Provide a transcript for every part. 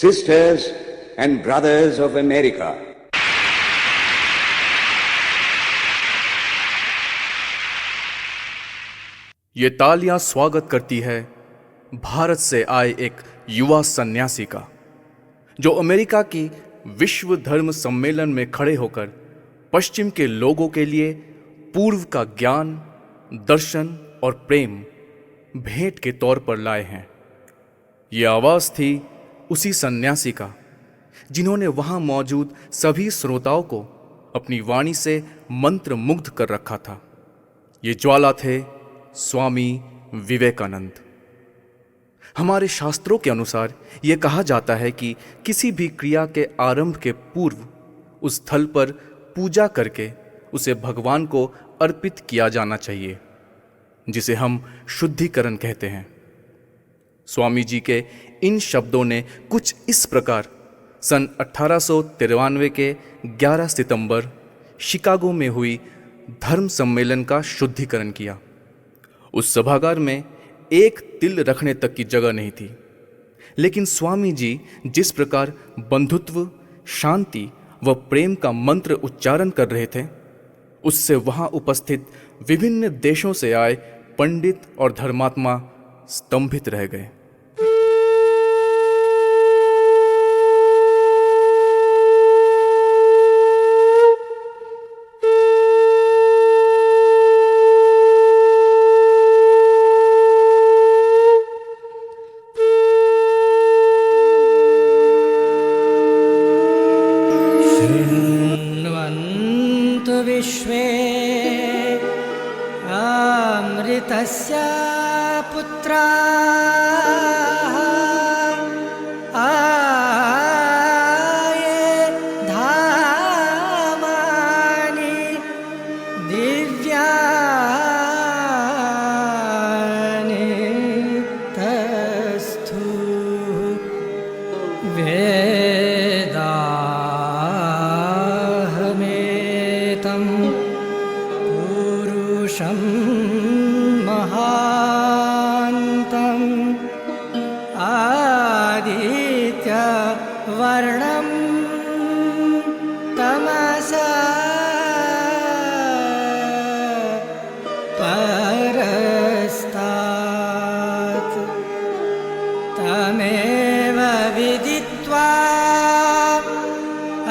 Sisters and brothers of America. ये तालियां स्वागत करती है भारत से आए एक युवा सन्यासी का, जो अमेरिका की विश्व धर्म सम्मेलन में खड़े होकर पश्चिम के लोगों के लिए पूर्व का ज्ञान, दर्शन और प्रेम भेंट के तौर पर लाए हैं। ये आवाज थी उसी सन्यासी का जिन्होंने वहां मौजूद सभी श्रोताओं को अपनी वाणी से मंत्र मुग्ध कर रखा था। ये ज्वाला थे स्वामी विवेकानंद। हमारे शास्त्रों के अनुसार यह कहा जाता है कि किसी भी क्रिया के आरंभ के पूर्व उस स्थल पर पूजा करके उसे भगवान को अर्पित किया जाना चाहिए, जिसे हम शुद्धिकरण कहते हैं। स्वामी जी के इन शब्दों ने कुछ इस प्रकार सन 1893 के 11 सितंबर शिकागो में हुई धर्म सम्मेलन का शुद्धिकरण किया। उस सभागार में एक तिल रखने तक की जगह नहीं थी, लेकिन स्वामी जी जिस प्रकार बंधुत्व, शांति व प्रेम का मंत्र उच्चारण कर रहे थे, उससे वहां उपस्थित विभिन्न देशों से आए पंडित और धर्मात्मा स्तंभित रह गए। विश्वे अमृतस्य पुत्राः आये धामानि दिव्यानि तस्थु पुरुषं महान्तं आदित्यवर्णं तमसा परस्तात् तमेव विदित्वा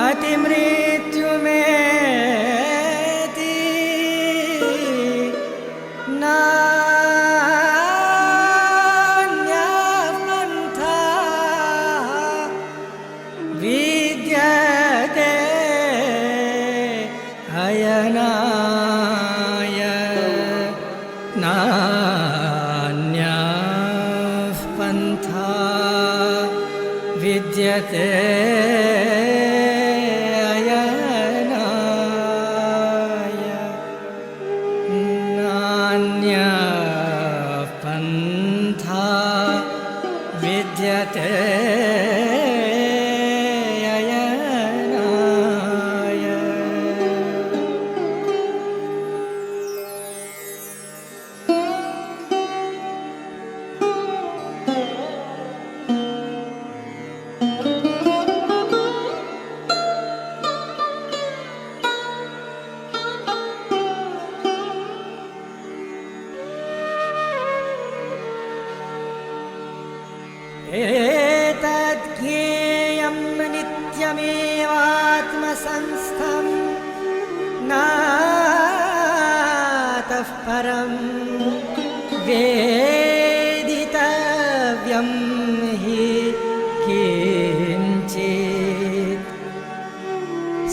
अतिमृत्युमेति नान्यः पन्थः विद्यते अयनाय नान्यः पन्थः विद्यते एतद् ज्ञेयं नित्यमेवात्मसंस्थं नातः परं वेदितव्यं हि किञ्चित्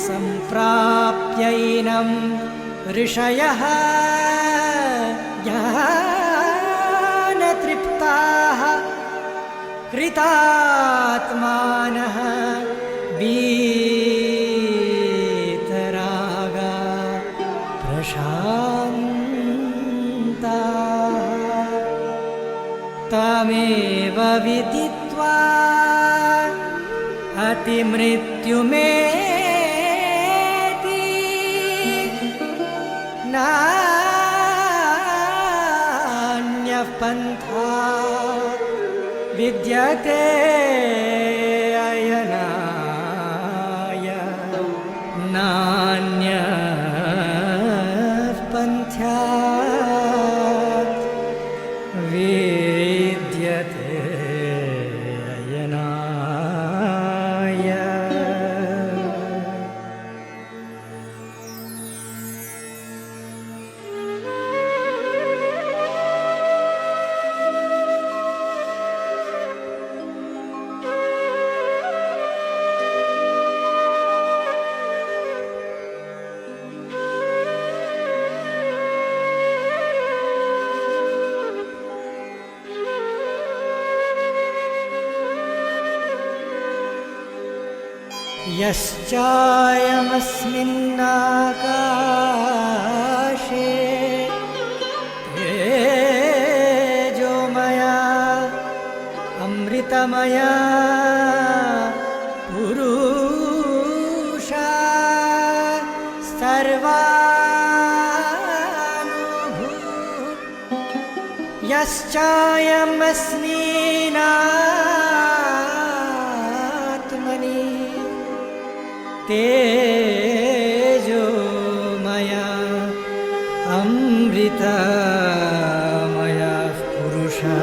सम्प्राप्यैनं ऋषयः ज्ञानतृप्ताः कृतात्मानः वीतरागा प्रशान्ताः तमेव विदित्वा अतिमृत्युमेति नान्यः पन्था विद्यते पन्थ्यात् विद्यते अयनाय। यश्चायमस्मिन्नाकाशे तेजोमया अमृतमया पुरुषा सर्वानुभूः। यश्चायमस्मिन्नात्मनि तेजोमया अमृतमया पुरुषा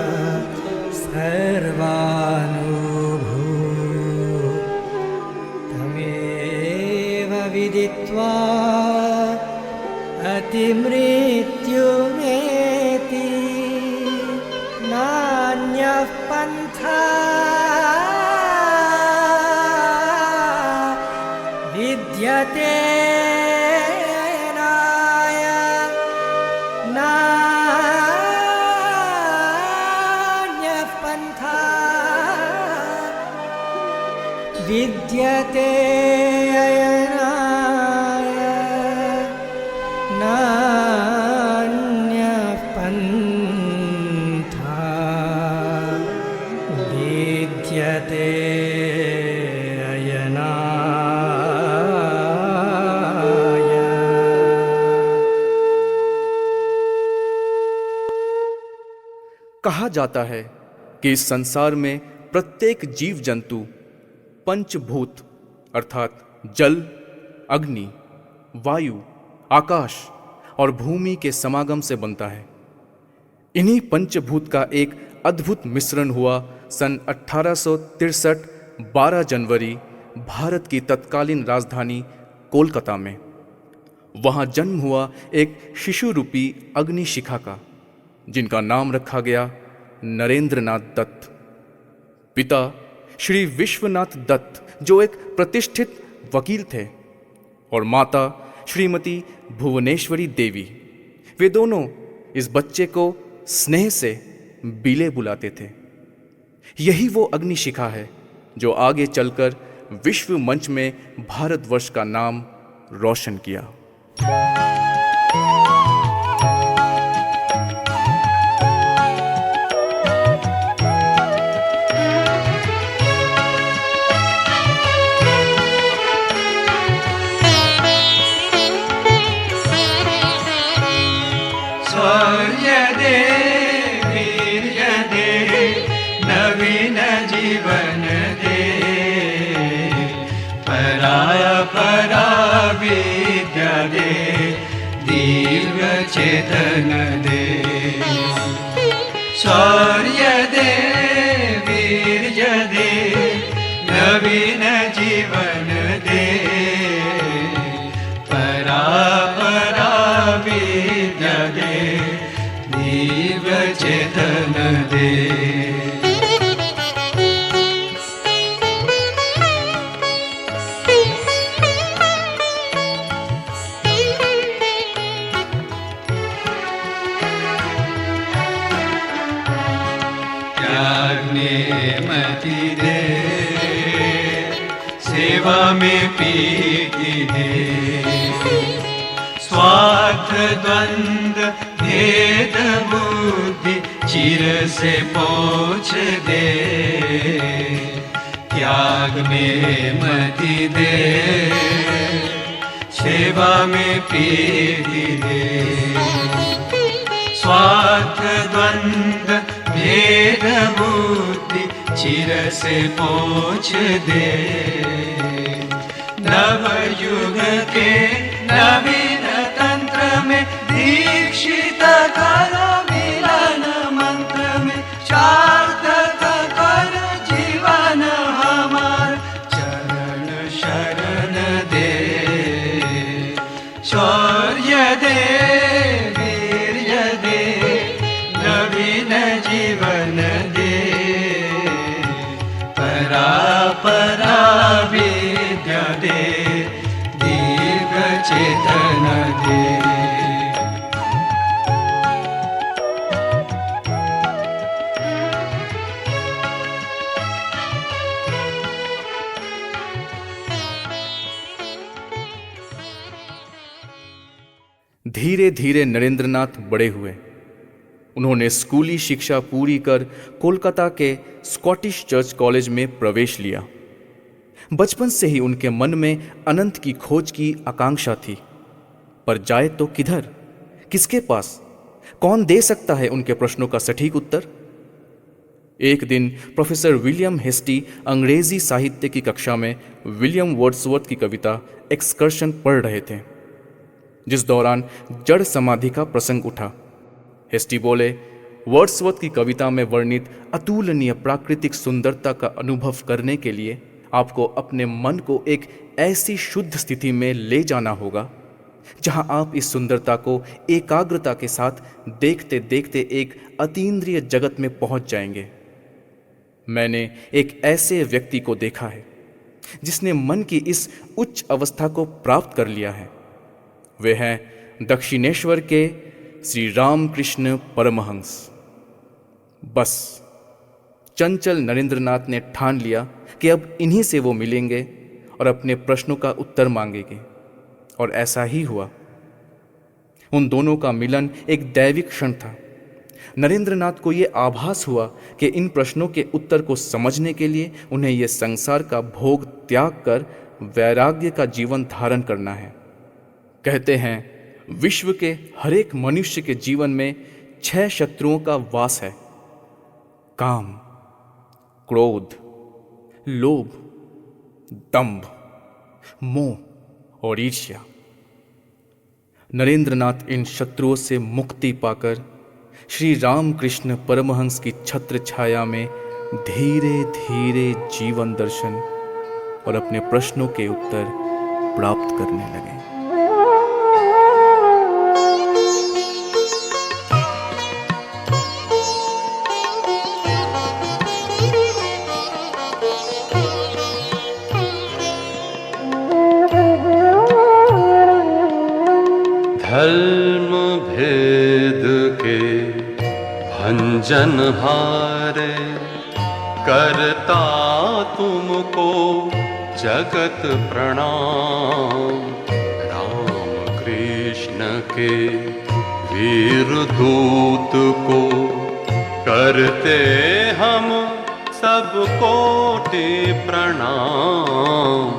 सर्वानुभूः। तमेव विदित्वा अतिमृत्युमेति नान्यः पन्था विद्यते अयनाय। नान्यः पन्था विद्यते अयनाय। नान्यः पन्था विद्यते कहा जाता है कि इस संसार में प्रत्येक जीव जंतु पंचभूत अर्थात जल, अग्नि, वायु, आकाश और भूमि के समागम से बनता है। इन्हीं पंचभूत का एक अद्भुत मिश्रण हुआ सन 1863 12 जनवरी भारत की तत्कालीन राजधानी कोलकाता में। वहाँ जन्म हुआ एक शिशु रूपी अग्निशिखा का, जिनका नाम रखा गया नरेंद्रनाथ दत्त। पिता श्री विश्वनाथ दत्त जो एक प्रतिष्ठित वकील थे और माता श्रीमती भुवनेश्वरी देवी, वे दोनों इस बच्चे को स्नेह से बीले बुलाते थे। यही वो अग्निशिखा है जो आगे चलकर विश्व मंच में भारतवर्ष का नाम रोशन किया। नवीन जीवन दे, पराया परा विद्या दे, दिव्य चेतन दे। शौर्य दे, वीर्य दे, नवीन जीवन दे, परा परा विद्या दे, दिव्य चेतन दे। मति दे, सेवा में प्रीति दे, स्वार्थ द्वंद्व भेद बुद्धि चिर से पोछ दे। त्याग में मति दे, सेवा में प्रीति दे, स्वार्थ द्वंद्व भेद बुद्धि चिर से पोछ दे। नव युग के नवीन तंत्र में धीरे नरेंद्रनाथ बड़े हुए। उन्होंने स्कूली शिक्षा पूरी कर कोलकाता के स्कॉटिश चर्च कॉलेज में प्रवेश लिया। बचपन से ही उनके मन में अनंत की खोज की आकांक्षा थी, पर जाए तो किधर, किसके पास, कौन दे सकता है उनके प्रश्नों का सटीक उत्तर। एक दिन प्रोफेसर विलियम हेस्टी अंग्रेजी साहित्य की कक्षा में विलियम वर्ड्सवर्थ की कविता एक्सकर्शन पढ़ रहे थे, जिस दौरान जड़ समाधि का प्रसंग उठा। हेस्टी बोले, वर्ड्सवर्थ की कविता में वर्णित अतुलनीय प्राकृतिक सुंदरता का अनुभव करने के लिए आपको अपने मन को एक ऐसी शुद्ध स्थिति में ले जाना होगा जहां आप इस सुंदरता को एकाग्रता के साथ देखते देखते एक अतीन्द्रिय जगत में पहुंच जाएंगे। मैंने एक ऐसे व्यक्ति को देखा है जिसने मन की इस उच्च अवस्था को प्राप्त कर लिया है। वे हैं दक्षिणेश्वर के श्री रामकृष्ण परमहंस। बस चंचल नरेंद्रनाथ ने ठान लिया कि अब इन्हीं से वो मिलेंगे और अपने प्रश्नों का उत्तर मांगेंगे, और ऐसा ही हुआ। उन दोनों का मिलन एक दैविक क्षण था। नरेंद्रनाथ को ये आभास हुआ कि इन प्रश्नों के उत्तर को समझने के लिए उन्हें यह संसार का भोग त्याग कर वैराग्य का जीवन धारण करना है। कहते हैं, विश्व के हर एक मनुष्य के जीवन में 6 शत्रुओं का वास है: काम, क्रोध, लोभ, दंभ, मोह और ईर्ष्या। नरेंद्रनाथ इन शत्रुओं से मुक्ति पाकर श्री रामकृष्ण परमहंस की छत्र छाया में धीरे धीरे जीवन दर्शन और अपने प्रश्नों के उत्तर प्राप्त करने लगे। धर्म भेद के भंजन हारे, करता तुमको जगत प्रणाम। राम कृष्ण के वीर दूत को करते हम सब कोटि प्रणाम।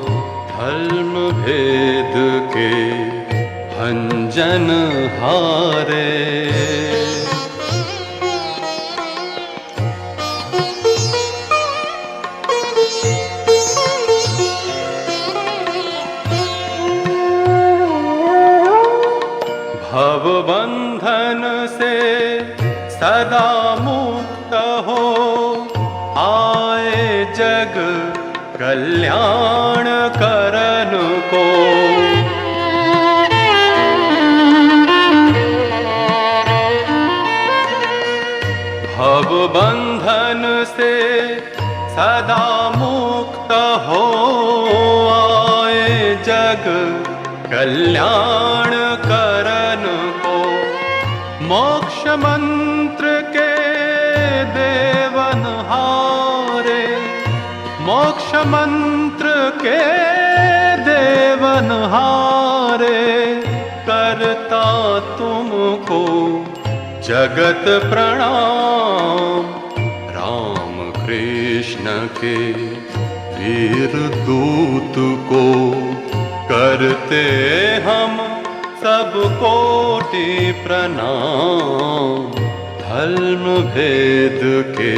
धर्म भेद के भंजन हारे। भव बंधन से सदा मुक्त हो, आए जग कल्याण करन को। भव बंधन से सदा मुक्त हो, आए जग कल्याण करन को। मोक्ष मंत्र के देवन हारे, मोक्ष मंत्र के देवन हारे। करता तुमको जगत प्रणाम। राम कृष्ण के वीर दूत को करते हम सब कोटि प्रणाम। धर्म भेद के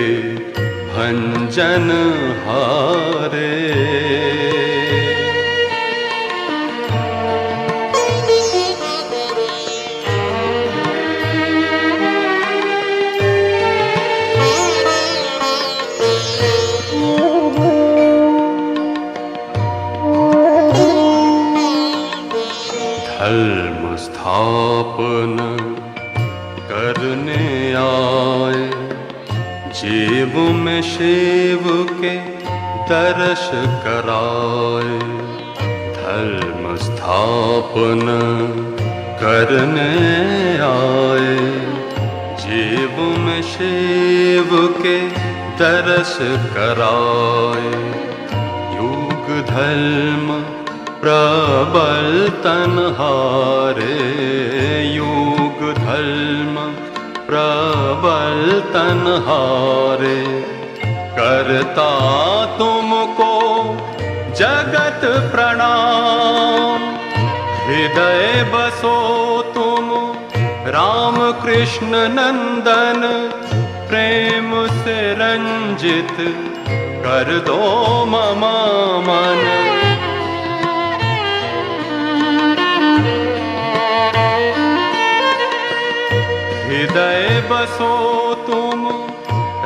भंजन हारे। धर्म स्थापन करने आए, जीव में शिव के दर्श कराए। धर्म स्थापन करने आए, जीव में शिव के दर्श कराए। युग धर्म प्रबल तनहारे, युग धर्म प्रबल तनहारे। करता तुमको जगत प्रणाम, हृदय बसो तुम राम कृष्ण नंदन। प्रेम से रंजित कर दो मम मन। हृदय बसो तुम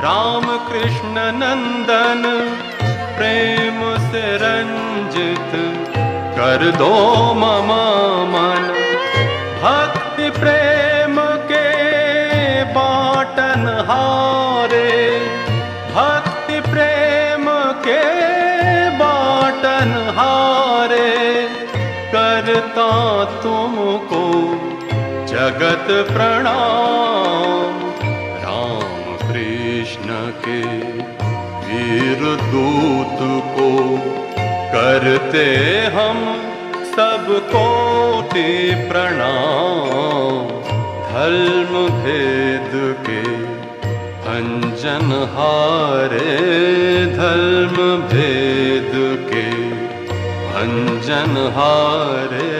राम कृष्ण नंदन। प्रेम से रंजित कर दो मम मन। भक्ति प्रेम के बाटन हारे, भक्ति प्रेम के बाटन हारे। करता तुमको जगत प्रणाम, राम कृष्ण के वीर दूत को करते हम सब कोटि प्रणाम। धर्म भेद के भंजन हारे, धर्म भेद के भंजन हारे।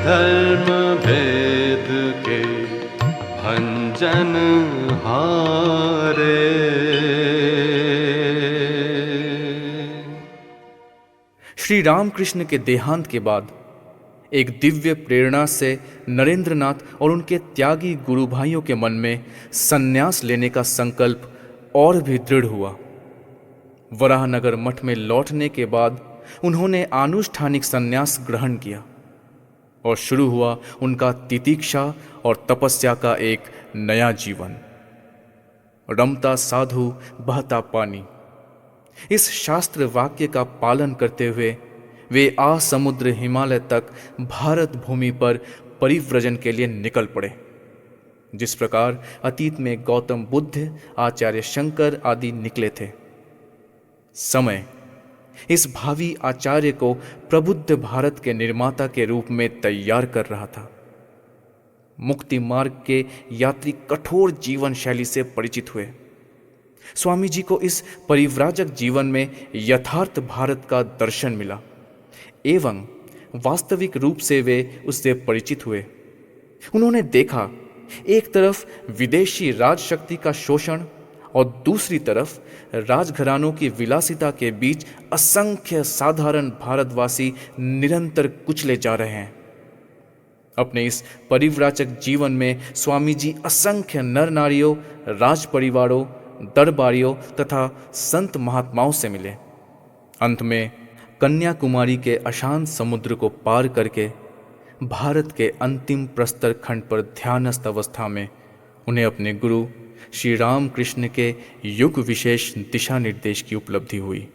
धर्म भेद के भंजन हारे। श्री रामकृष्ण के देहांत के बाद एक दिव्य प्रेरणा से नरेंद्रनाथ और उनके त्यागी गुरु भाइयों के मन में संन्यास लेने का संकल्प और भी दृढ़ हुआ। वराहनगर मठ में लौटने के बाद उन्होंने आनुष्ठानिक संन्यास ग्रहण किया और शुरू हुआ उनका तितिक्षा और तपस्या का एक नया जीवन। रमता साधु बहता पानी, इस शास्त्र वाक्य का पालन करते हुए वे आसमुद्र हिमालय तक भारत भूमि पर परिव्रजन के लिए निकल पड़े। जिस प्रकार अतीत में गौतम बुद्ध, आचार्य शंकर आदि निकले थे। समय इस भावी आचार्य को प्रबुद्ध भारत के निर्माता के रूप में तैयार कर रहा था। मुक्ति मार्ग के यात्री कठोर जीवन शैली से परिचित हुए। स्वामी जी को इस परिव्राजक जीवन में यथार्थ भारत का दर्शन मिला एवं वास्तविक रूप से वे उससे परिचित हुए। उन्होंने देखा, एक तरफ विदेशी राजशक्ति का शोषण और दूसरी तरफ राजघरानों की विलासिता के बीच असंख्य साधारण भारतवासी निरंतर कुचले जा रहे हैं। अपने इस परिव्राजक जीवन में स्वामी जी असंख्य नर नारियों, राज परिवारों, दरबारियों तथा संत महात्माओं से मिले। अंत में कन्याकुमारी के अशांत समुद्र को पार करके भारत के अंतिम प्रस्तर खंड पर ध्यानस्थ अवस्था में उन्हें अपने गुरु श्री रामकृष्ण के युग विशेष दिशा निर्देश की उपलब्धि हुई।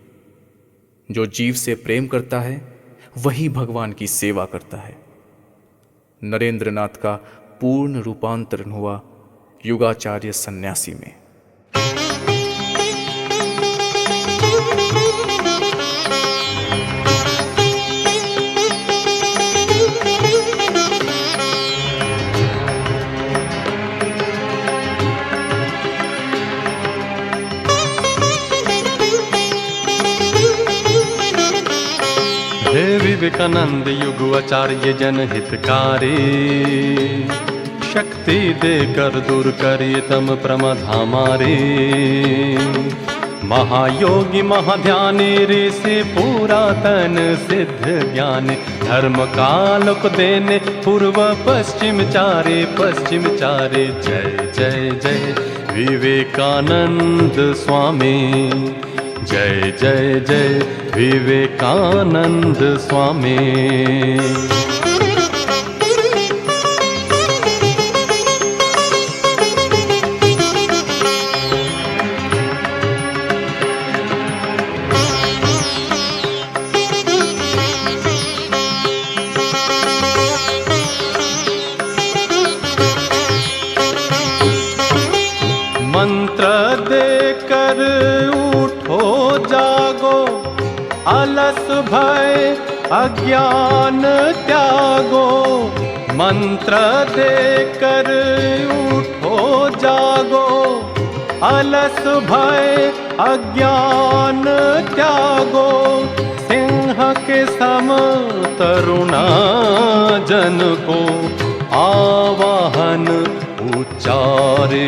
जो जीव से प्रेम करता है वही भगवान की सेवा करता है। नरेंद्रनाथ का पूर्ण रूपांतरण हुआ युगाचार्य सन्यासी में। हे विवेकानंद युग आचार्य जनहितकारी, शक्ति देकर दूर करिए तम प्रमथ हमारे। महायोगी महाध्यानी ऋषि पुरातन सिद्ध ज्ञान, धर्म कालोक देने पूर्व पश्चिम चारे पश्चिम चारे। जय जय जय विवेकानंद स्वामी, जय जय जय विवेकानंद स्वामी। मंत्र देकर उठो जागो, आलस भय अज्ञान त्यागो, मंत्र देकर उठो जागो। अलस भय अज्ञान त्यागो, सिंह के सम तरुणा जन को आवाहन उच्चारे।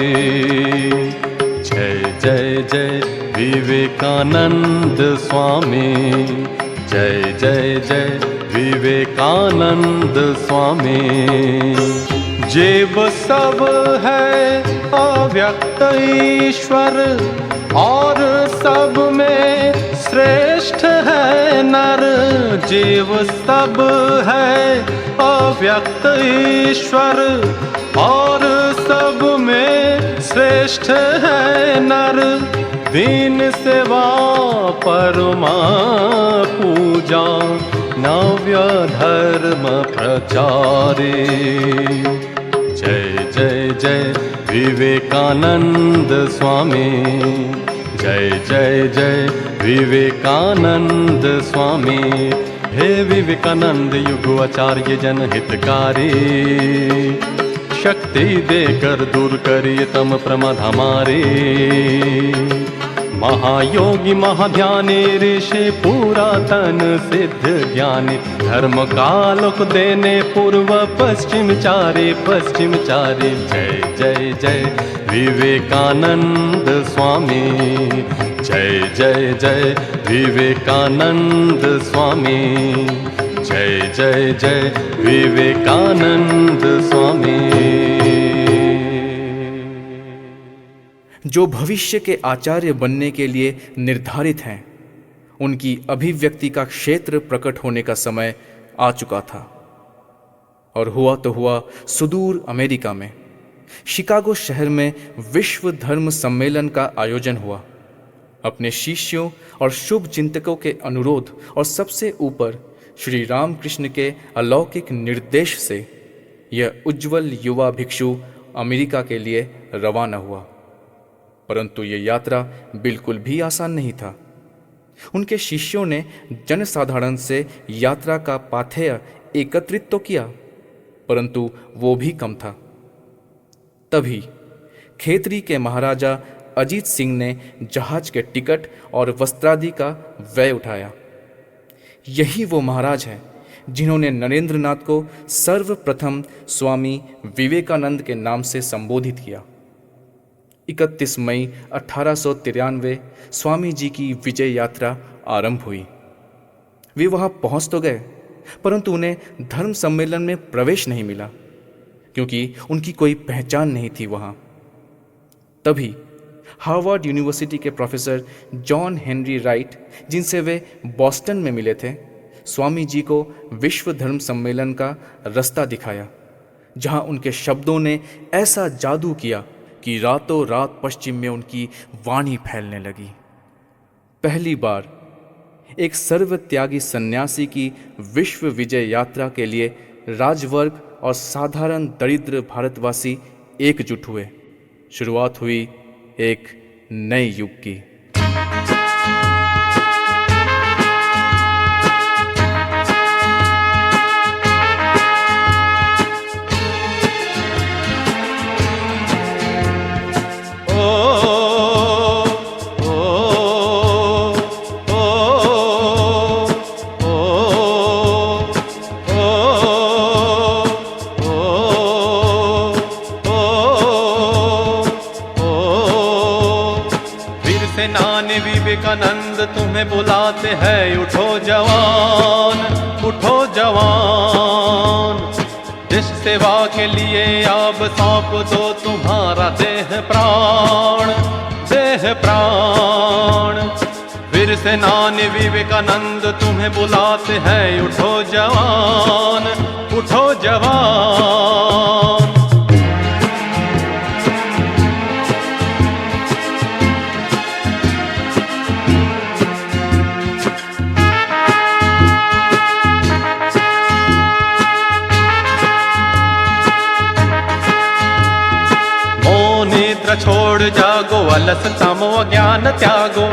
जय जय जय विवेकानंद स्वामी, जय जय जय विवेकानंद स्वामी। जीव सब है अव्यक्त ईश्वर, और सब में श्रेष्ठ है नर। जीव सब है अव्यक्त ईश्वर, और सब में श्रेष्ठ है नर। दीन सेवा परमा पूजा, नव्य धर्म प्रचारे। जय जय जय विवेकानंद स्वामी, जय जय जय विवेकानंद स्वामी। हे विवेकानंद युग आचार्य जन हितकारी, शक्ति देकर दूर करिए तम प्रमाद हमारे। महायोगी महाध्यानी ऋषि पुरातन सिद्ध ज्ञानी, धर्म कालोक देने पूर्व पश्चिम चारे पश्चिम चारे। जय जय जय विवेकानंद स्वामी, जय जय जय विवेकानंद स्वामी, जय जय जय विवेकानंद स्वामी। जो भविष्य के आचार्य बनने के लिए निर्धारित हैं, उनकी अभिव्यक्ति का क्षेत्र प्रकट होने का समय आ चुका था। और हुआ तो हुआ सुदूर अमेरिका में, शिकागो शहर में विश्व धर्म सम्मेलन का आयोजन हुआ। अपने शिष्यों और शुभ चिंतकों के अनुरोध और सबसे ऊपर श्री रामकृष्ण के अलौकिक निर्देश से यह उज्जवल युवा भिक्षु अमेरिका के लिए रवाना हुआ। परंतु ये यात्रा बिल्कुल भी आसान नहीं था। उनके शिष्यों ने जनसाधारण से यात्रा का पाथेय एकत्रित तो किया, परंतु वो भी कम था। तभी खेतरी के महाराजा अजीत सिंह ने जहाज के टिकट और वस्त्रादि का व्यय उठाया। यही वो महाराज हैं जिन्होंने नरेंद्रनाथ को सर्वप्रथम स्वामी विवेकानंद के नाम से संबोधित किया। 31 मई 1893 स्वामी जी की विजय यात्रा आरंभ हुई। वे वहां पहुंच तो गए, परंतु उन्हें धर्म सम्मेलन में प्रवेश नहीं मिला, क्योंकि उनकी कोई पहचान नहीं थी वहां। तभी हार्वर्ड यूनिवर्सिटी के प्रोफेसर जॉन हेनरी राइट, जिनसे वे बॉस्टन में मिले थे, स्वामी जी को विश्व धर्म सम्मेलन का रास्ता दिखाया, जहां उनके शब्दों ने ऐसा जादू किया कि रातों रात पश्चिम में उनकी वाणी फैलने लगी। पहली बार एक सर्वत्यागी सन्यासी की विश्व विजय यात्रा के लिए राजवर्ग और साधारण दरिद्र भारतवासी एकजुट हुए। शुरुआत हुई एक नए युग की। विवेकानंद तुम्हें बुलाते हैं, उठो जवान, उठो जवान। देश सेवा के लिए अब सौंप दो तुम्हारा देह प्राण, देह प्राण। वीर सेनानी विवेकानंद तुम्हें बुलाते हैं, उठो जवान, उठो जवान। छोड़ जागो, अलस तम अज्ञान त्यागो।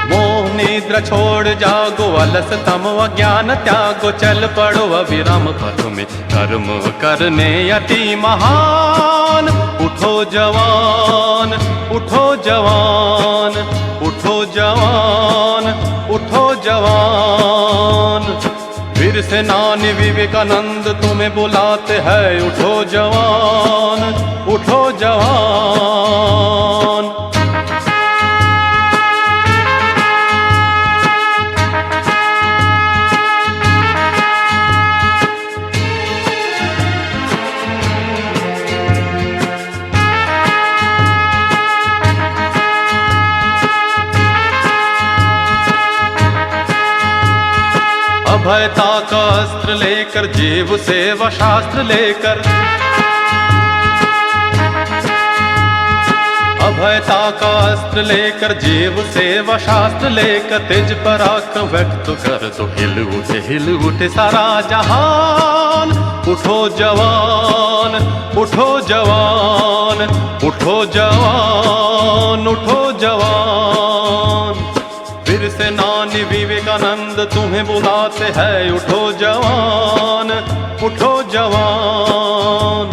मोह निद्रा छोड़ जागो, अलस तमो अज्ञान त्यागो, चल पड़ो अविराम पथ में कर्म करने अति महान। उठो जवान, उठो जवान, उठो जवान, उठो जवान। वीर सेनानी विवेकानंद तुम्हें बुलाते हैं, उठो जवान, उठो जवान। अभयता का अस्त्र लेकर, जीव सेवा शास्त्र लेकर, अभयता का अस्त्र लेकर, जीव सेवा शास्त्र लेकर, तेज पराक्रम व्यक्त कर दो, हिल उठे सारा जहान। उठो जवान, उठो जवान, उठो जवान, उठो जवान। वीर सेनानी विवेकानंद तुम्हें बुलाते हैं, उठो जवान, उठो जवान।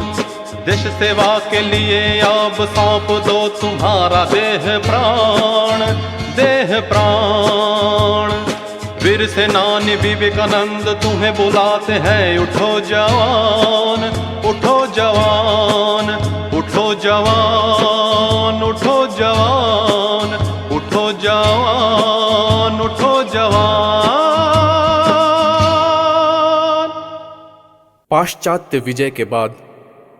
देश सेवा के लिए अब सौंप दो तुम्हारा देह प्राण, देह प्राण। वीर सेनानी विवेकानंद तुम्हें बुलाते हैं, उठो जवान, उठो जवान, उठो जवान, उठो जवान, उठो जवान, उठो जवान। पाश्चात्य विजय के बाद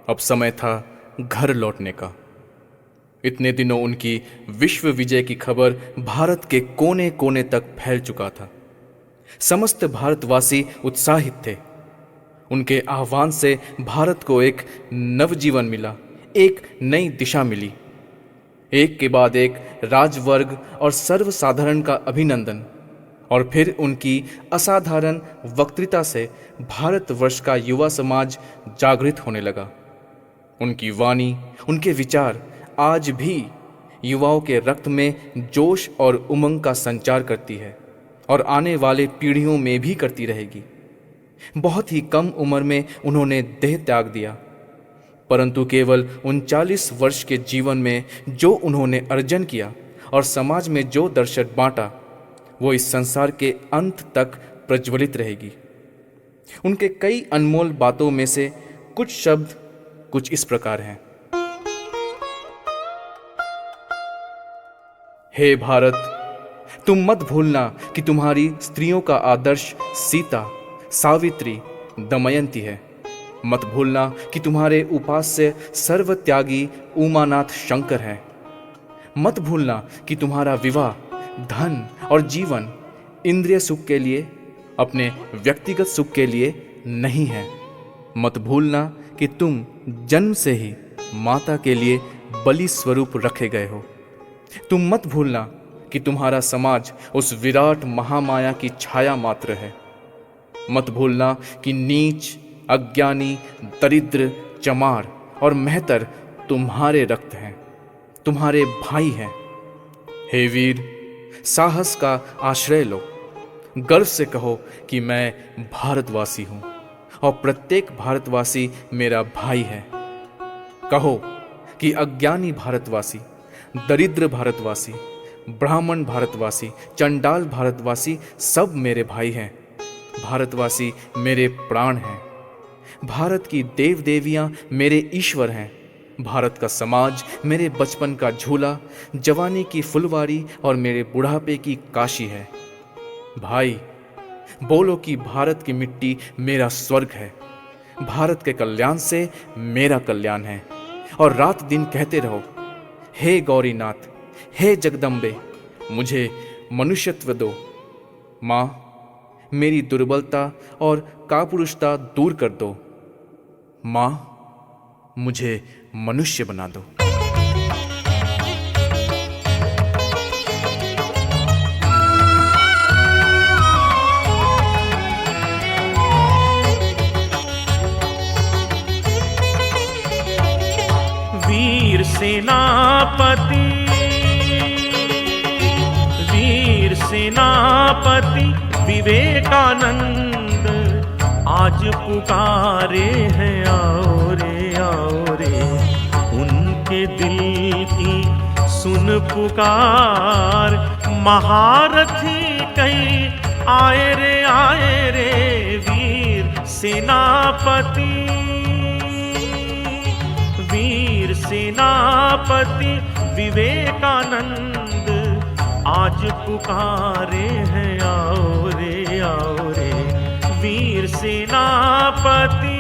अब समय था घर लौटने का। इतने दिनों उनकी विश्व विजय की खबर भारत के कोने कोने तक फैल चुका था। समस्त भारतवासी उत्साहित थे। उनके आह्वान से भारत को एक नवजीवन मिला, एक नई दिशा मिली। एक के बाद एक राजवर्ग और सर्वसाधारण का अभिनंदन, और फिर उनकी असाधारण वक्तृता से भारतवर्ष का युवा समाज जागृत होने लगा। उनकी वाणी, उनके विचार आज भी युवाओं के रक्त में जोश और उमंग का संचार करती है और आने वाले पीढ़ियों में भी करती रहेगी। बहुत ही कम उम्र में उन्होंने देह त्याग दिया, परंतु केवल 39 वर्ष के जीवन में जो उन्होंने अर्जन किया और समाज में जो दर्शन बांटा, वो इस संसार के अंत तक प्रज्वलित रहेगी। उनके कई अनमोल बातों में से कुछ शब्द कुछ इस प्रकार हैं। हे भारत, तुम मत भूलना कि तुम्हारी स्त्रियों का आदर्श सीता, सावित्री, दमयंती है। मत भूलना कि तुम्हारे उपास्य सर्वत्यागी उमानाथ शंकर हैं। मत भूलना कि तुम्हारा विवाह धन और जीवन इंद्रिय सुख के लिए, अपने व्यक्तिगत सुख के लिए नहीं है। मत भूलना कि तुम जन्म से ही माता के लिए बलि स्वरूप रखे गए हो। तुम मत भूलना कि तुम्हारा समाज उस विराट महामाया की छाया मात्र है। मत भूलना कि नीच, अज्ञानी, दरिद्र, चमार और मेहतर तुम्हारे रक्त हैं, तुम्हारे भाई हैं। हे वीर, साहस का आश्रय लो। गर्व से कहो कि मैं भारतवासी हूँ और प्रत्येक भारतवासी मेरा भाई है। कहो कि अज्ञानी भारतवासी, दरिद्र भारतवासी, ब्राह्मण भारतवासी, चंडाल भारतवासी सब मेरे भाई हैं। भारतवासी मेरे प्राण हैं। भारत की देव देवियाँ मेरे ईश्वर हैं। भारत का समाज मेरे बचपन का झूला, जवानी की फुलवारी और मेरे बुढ़ापे की काशी है। भाई, बोलो कि भारत की मिट्टी मेरा स्वर्ग है। भारत के कल्याण से मेरा कल्याण है। और रात दिन कहते रहो, हे गौरीनाथ, हे जगदम्बे, मुझे मनुष्यत्व दो। माँ, मेरी दुर्बलता और कापुरुषता दूर कर दो। माँ, मुझे मनुष्य बना दो। वीर सेनापति, वीर से सेनापति विवेकानंद आज पुकारे हैं, आओ रे उनके दिल की सुन पुकार। महारथी कई आए रे वीर सेनापति, वीर सेनापति विवेकानंद आज पुकारे हैं, आओ रे वीर सेनापति।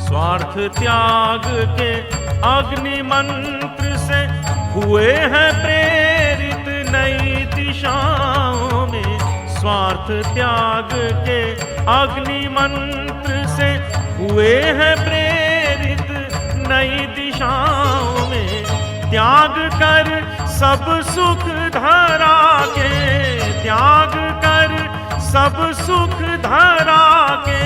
स्वार्थ त्याग के अग्नि मंत्र से हुए हैं प्रेरित नई दिशाओं में। स्वार्थ त्याग के अग्नि मंत्र से हुए हैं प्रेरित नई दिशाओं में। त्याग कर सब सुख धरा के, त्याग कर सब सुख धरा के,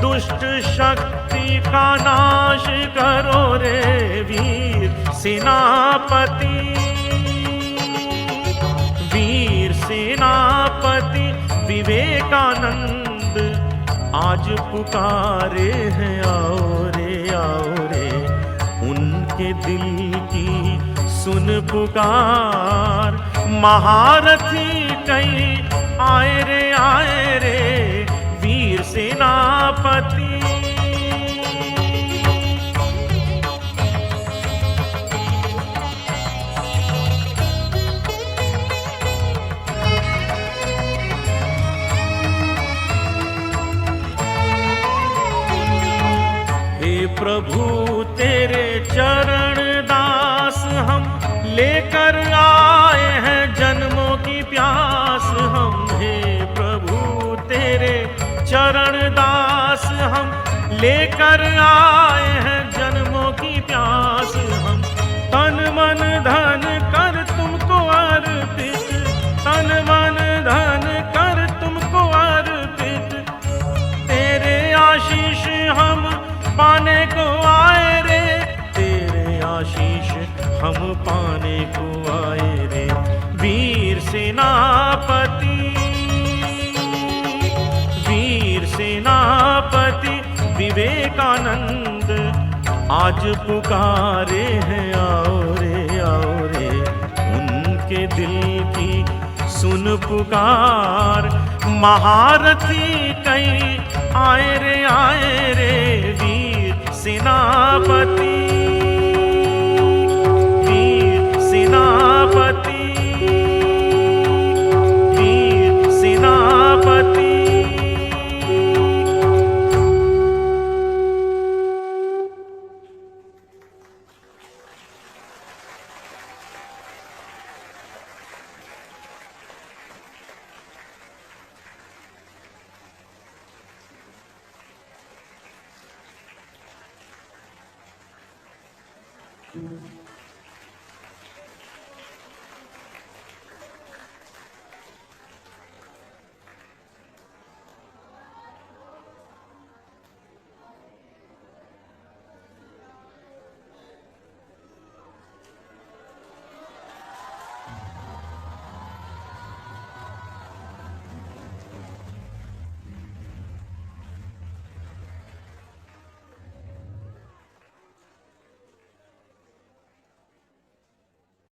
दुष्ट शक्ति का नाश करो रे वीर सेनापति, वीर सेनापति विवेकानंद आज पुकारे हैं, आओ रे उनके दिल की सुन पुकार। महारथी कई आए रे वीर सेनापति। हे प्रभु तेरे चरण दास हम लेकर आए हैं जन्मों की प्यास हम। हे प्रभु तेरे चरण दास हम लेकर आए हैं जन्मों की प्यास हम। तन मन धन कर तुमको अर्पित, तन मन धन कर तुमको अर्पित। तेरे आशीष हम पाने को आए रे, तेरे आशीष हम पाने को आए रे वीर सेनापति, वीर सेनापति विवेकानंद आज पुकारे हैं, आओ रे उनके दिल की सुन पुकार। महारथी कई आए रे वीर सेनापति, वीर सेनापति, वीर सेनापति।